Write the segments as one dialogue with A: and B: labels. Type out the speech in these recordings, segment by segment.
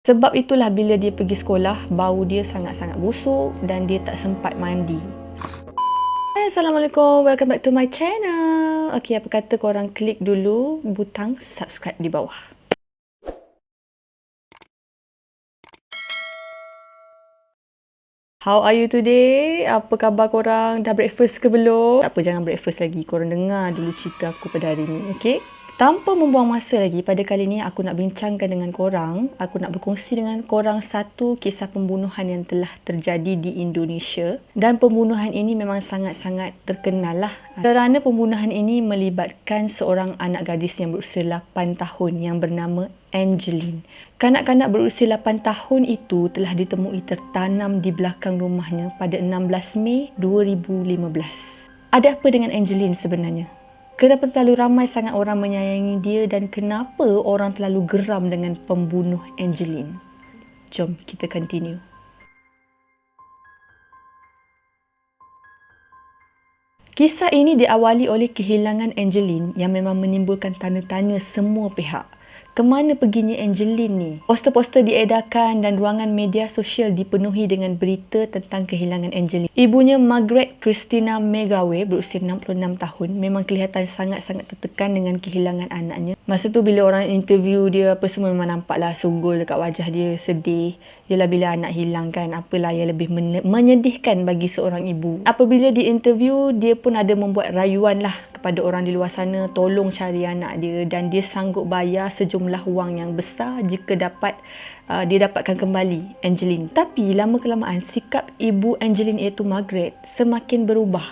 A: Sebab itulah bila dia pergi sekolah, bau dia sangat-sangat busuk dan dia tak sempat mandi. Assalamualaikum, welcome back to my channel. Okay, apa kata korang klik dulu butang subscribe di bawah. How are you today? Apa khabar korang? Dah breakfast ke belum? Tak apa, jangan breakfast lagi. Korang dengar dulu cerita aku pada hari ni, okay? Tanpa membuang masa lagi, pada kali ini aku nak bincangkan dengan korang. Aku nak berkongsi dengan korang satu kisah pembunuhan yang telah terjadi di Indonesia. Dan pembunuhan ini memang sangat-sangat terkenal lah. Kerana pembunuhan ini melibatkan seorang anak gadis yang berusia 8 tahun yang bernama Angeline. Kanak-kanak berusia 8 tahun itu telah ditemui tertanam di belakang rumahnya pada 16 Mei 2015. Ada apa dengan Angeline sebenarnya? Kenapa terlalu ramai sangat orang menyayangi dia dan kenapa orang terlalu geram dengan pembunuh Angeline? Jom kita continue. Kisah ini diawali oleh kehilangan Angeline yang memang menimbulkan tanda tanya semua pihak. Kemana perginya Angeline ni? Poster-poster diedarkan dan ruangan media sosial dipenuhi dengan berita tentang kehilangan Angeline. Ibunya Margaret Christina Megawe berusia 66 tahun memang kelihatan sangat-sangat tertekan dengan kehilangan anaknya. Masa tu bila orang interview dia apa semua memang nampaklah sugul dekat wajah dia, sedih. Yalah bila anak hilang kan, apalah yang lebih menyedihkan bagi seorang ibu. Apabila diinterview, dia pun ada membuat rayuan lah kepada orang di luar sana tolong cari anak dia dan dia sanggup bayar sejumlah wang yang besar jika dia dapatkan kembali Angeline. Tapi lama-kelamaan sikap ibu Angeline iaitu Margaret semakin berubah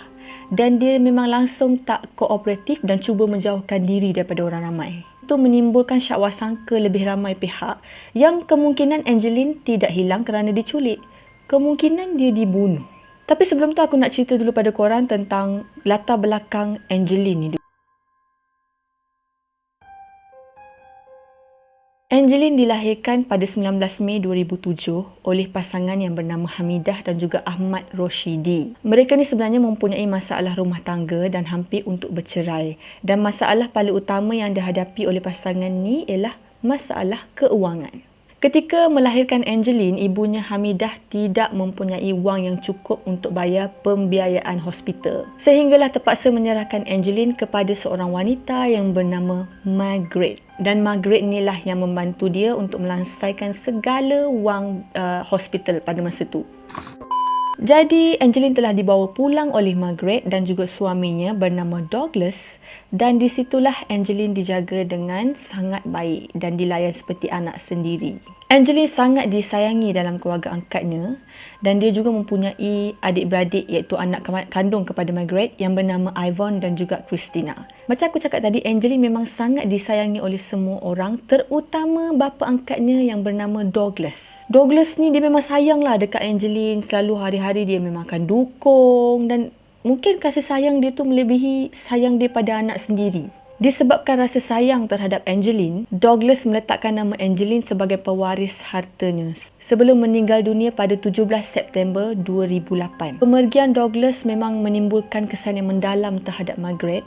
A: dan dia memang langsung tak kooperatif dan cuba menjauhkan diri daripada orang ramai. Itu menimbulkan syakwa sangka lebih ramai pihak yang kemungkinan Angeline tidak hilang kerana diculik. Kemungkinan dia dibunuh. Tapi sebelum tu aku nak cerita dulu pada korang tentang latar belakang Angeline ni. Angeline dilahirkan pada 19 Mei 2007 oleh pasangan yang bernama Hamidah dan juga Ahmad Roshidi. Mereka ni sebenarnya mempunyai masalah rumah tangga dan hampir untuk bercerai. Dan masalah paling utama yang dihadapi oleh pasangan ni ialah masalah keuangan. Ketika melahirkan Angeline, ibunya Hamidah tidak mempunyai wang yang cukup untuk bayar pembiayaan hospital. Sehinggalah terpaksa menyerahkan Angeline kepada seorang wanita yang bernama Margaret. Dan Margaret inilah yang membantu dia untuk melansaikan segala wang hospital pada masa tu. Jadi, Angeline telah dibawa pulang oleh Margaret dan juga suaminya bernama Douglas dan di situlah Angeline dijaga dengan sangat baik dan dilayan seperti anak sendiri. Angeline sangat disayangi dalam keluarga angkatnya dan dia juga mempunyai adik-beradik iaitu anak kandung kepada Margaret yang bernama Yvonne dan juga Christina. Macam aku cakap tadi, Angeline memang sangat disayangi oleh semua orang, terutama bapa angkatnya yang bernama Douglas. Douglas ni dia memang sayanglah dekat Angeline, selalu hari-hari dia memang akan dukung dan mungkin kasih sayang dia tu melebihi sayang dia pada anak sendiri. Disebabkan rasa sayang terhadap Angeline, Douglas meletakkan nama Angeline sebagai pewaris hartanya sebelum meninggal dunia pada 17 September 2008. Pemergian Douglas memang menimbulkan kesan yang mendalam terhadap Margaret.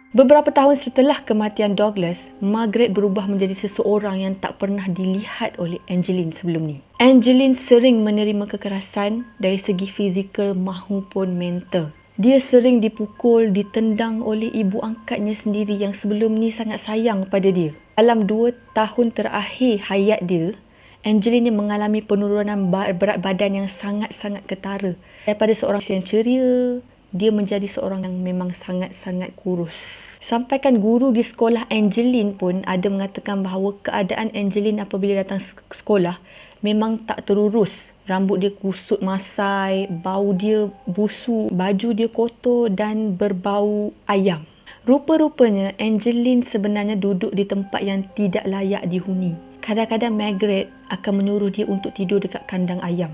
A: Beberapa tahun setelah kematian Douglas, Margaret berubah menjadi seseorang yang tak pernah dilihat oleh Angeline sebelum ni. Angeline sering menerima kekerasan dari segi fizikal maupun mental. Dia sering dipukul, ditendang oleh ibu angkatnya sendiri yang sebelum ni sangat sayang pada dia. Dalam 2 tahun terakhir hayat dia, Angeline mengalami penurunan berat badan yang sangat-sangat ketara. Daripada seorang yang ceria, dia menjadi seorang yang memang sangat-sangat kurus. Sampaikan guru di sekolah Angeline pun ada mengatakan bahawa keadaan Angeline apabila datang sekolah memang tak terurus. Rambut dia kusut masai, bau dia busuk, baju dia kotor dan berbau ayam. Rupa-rupanya Angeline sebenarnya duduk di tempat yang tidak layak dihuni. Kadang-kadang Margaret akan menyuruh dia untuk tidur dekat kandang ayam.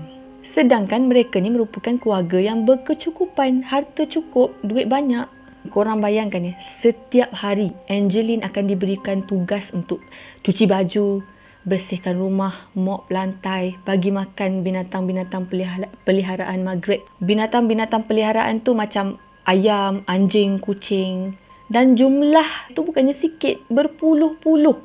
A: Sedangkan mereka ni merupakan keluarga yang berkecukupan, harta cukup, duit banyak. Korang bayangkan ya, setiap hari Angeline akan diberikan tugas untuk cuci baju, bersihkan rumah, mop lantai, bagi makan binatang-binatang peliharaan Margaret. Binatang-binatang peliharaan tu macam ayam, anjing, kucing Dan jumlah tu bukannya sikit, berpuluh-puluh.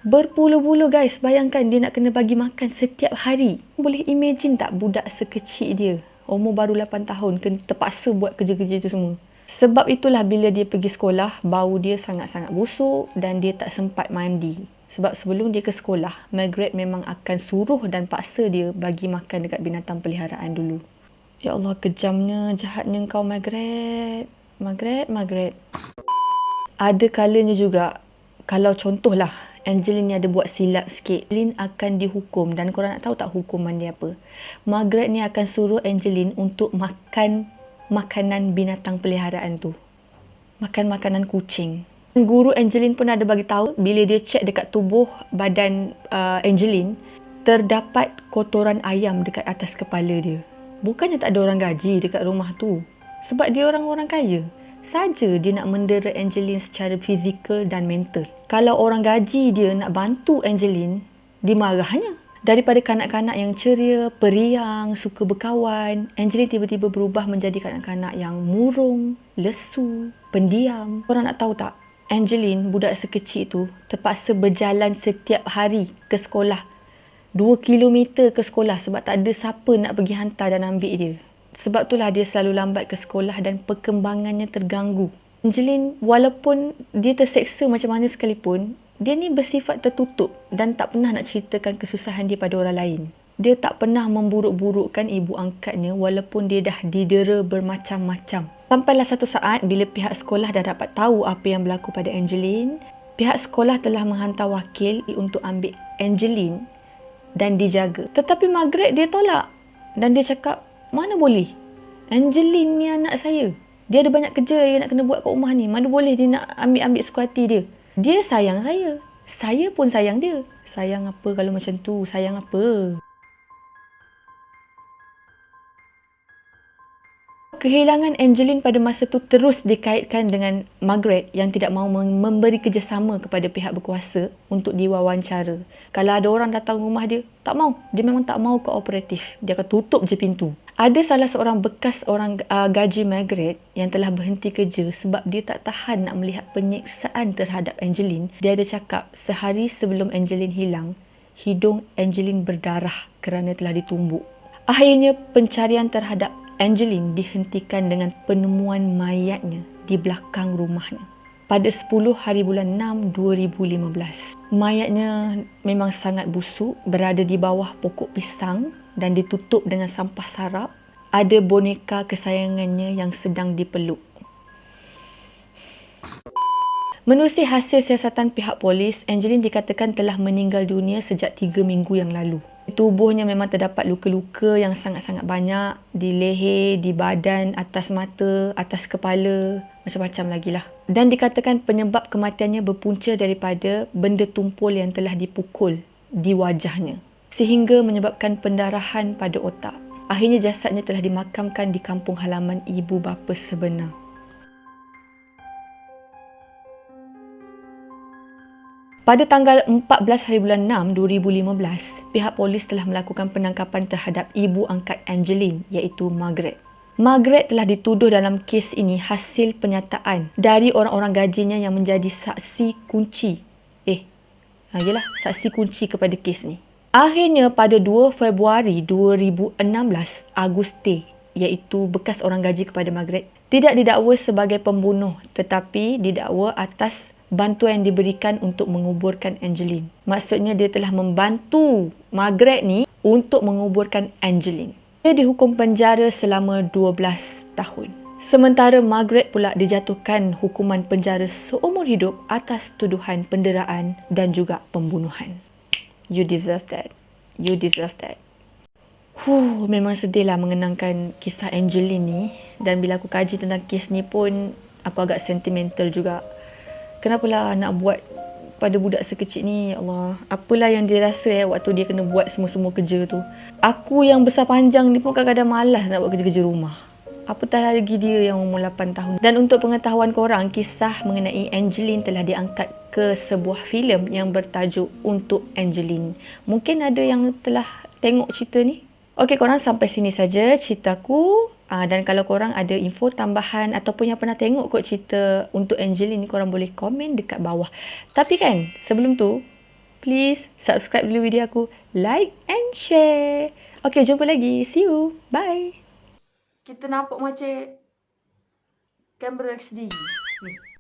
A: Berpuluh-puluh guys, bayangkan dia nak kena bagi makan setiap hari. Boleh imagine tak budak sekecil dia, umur baru 8 tahun, kena terpaksa buat kerja-kerja itu semua. Sebab itulah bila dia pergi sekolah, bau dia sangat-sangat busuk dan dia tak sempat mandi. Sebab sebelum dia ke sekolah, Margaret memang akan suruh dan paksa dia bagi makan dekat binatang peliharaan dulu. Ya Allah, kejamnya, jahatnya kau Margaret. Margaret. Ada kalanya juga, kalau contohlah Angeline ni ada buat silap sikit, Angeline akan dihukum dan korang nak tahu tak hukuman dia apa? Margaret ni akan suruh Angeline untuk makan makanan binatang peliharaan tu. Makan makanan kucing. Guru Angeline pun ada bagi tahu bila dia cek dekat tubuh badan Angeline, terdapat kotoran ayam dekat atas kepala dia. Bukannya tak ada orang gaji dekat rumah tu. Sebab dia orang-orang kaya. Saja dia nak mendera Angeline secara fizikal dan mental. Kalau orang gaji dia nak bantu Angeline, dimarahnya. Daripada kanak-kanak yang ceria, periang, suka berkawan, Angeline tiba-tiba berubah menjadi kanak-kanak yang murung, lesu, pendiam. Korang nak tahu tak? Angeline, budak sekecil itu, terpaksa berjalan setiap hari ke sekolah. 2 kilometer ke sekolah sebab tak ada siapa nak pergi hantar dan ambil dia. Sebab itulah dia selalu lambat ke sekolah dan perkembangannya terganggu. Angeline, walaupun dia terseksa macam mana sekalipun, dia ni bersifat tertutup dan tak pernah nak ceritakan kesusahan dia pada orang lain. Dia tak pernah memburuk-burukkan ibu angkatnya walaupun dia dah didera bermacam-macam. Sampailah satu saat bila pihak sekolah dah dapat tahu apa yang berlaku pada Angeline, pihak sekolah telah menghantar wakil untuk ambil Angeline dan dijaga. Tetapi Margaret dia tolak dan dia cakap, mana boleh? Angeline ni anak saya. Dia ada banyak kerja yang nak kena buat kat rumah ni. Mana boleh dia nak ambil suka hati dia. Dia sayang saya. Saya pun sayang dia. Sayang apa kalau macam tu? Sayang apa? Kehilangan Angeline pada masa tu terus dikaitkan dengan Margaret yang tidak mahu memberi kerjasama kepada pihak berkuasa untuk diwawancara. Kalau ada orang datang rumah dia, tak mahu. Dia memang tak mahu kooperatif. Dia akan tutup je pintu. Ada salah seorang bekas orang gaji Margaret yang telah berhenti kerja sebab dia tak tahan nak melihat penyiksaan terhadap Angeline. Dia ada cakap sehari sebelum Angeline hilang, hidung Angeline berdarah kerana telah ditumbuk. Akhirnya pencarian terhadap Angeline dihentikan dengan penemuan mayatnya di belakang rumahnya pada 10 hari bulan 6 2015. Mayatnya memang sangat busuk, berada di bawah pokok pisang dan ditutup dengan sampah sarap. Ada boneka kesayangannya yang sedang dipeluk. Menerusi hasil siasatan pihak polis, Angeline dikatakan telah meninggal dunia sejak 3 minggu yang lalu. Tubuhnya memang terdapat luka-luka yang sangat-sangat banyak di leher, di badan, atas mata, atas kepala, macam-macam lagi lah. Dan dikatakan penyebab kematiannya berpunca daripada benda tumpul yang telah dipukul di wajahnya sehingga menyebabkan pendarahan pada otak. Akhirnya jasadnya telah dimakamkan di kampung halaman ibu bapa sebenar. Pada tanggal 14 hari bulan 6 2015, pihak polis telah melakukan penangkapan terhadap ibu angkat Angeline iaitu Margaret. Margaret telah dituduh dalam kes ini hasil penyataan dari orang-orang gajinya yang menjadi saksi kunci. Saksi kunci kepada kes ni. Akhirnya pada 2 Februari 2016, Aguste iaitu bekas orang gaji kepada Margaret tidak didakwa sebagai pembunuh tetapi didakwa atas bantuan yang diberikan untuk menguburkan Angeline. Maksudnya dia telah membantu Margaret ni untuk menguburkan Angeline. Dia dihukum penjara selama 12 tahun. Sementara Margaret pula dijatuhkan hukuman penjara seumur hidup atas tuduhan penderaan dan juga pembunuhan. You deserve that. You deserve that. Memang sedihlah mengenangkan kisah Angeline ni. Dan bila aku kaji tentang kes ni pun, aku agak sentimental juga. Kenapalah nak buat pada budak sekecil ni, ya Allah. Apalah yang dia rasa waktu dia kena buat semua-semua kerja tu. Aku yang besar panjang ni pun kadang-kadang malas nak buat kerja-kerja rumah. Apatah lagi dia yang umur 8 tahun. Dan untuk pengetahuan korang, kisah mengenai Angeline telah diangkat ke sebuah filem yang bertajuk Untuk Angeline. Mungkin ada yang telah tengok cerita ni. Okey korang, sampai sini saja ceritaku. Dan kalau korang ada info tambahan ataupun yang pernah tengok kot cerita untuk Angeline ni, korang boleh komen dekat bawah. Tapi kan, sebelum tu, please subscribe dulu video aku, like and share. Okay, jumpa lagi. See you. Bye. Kita nampak macam kamera XD. Ni.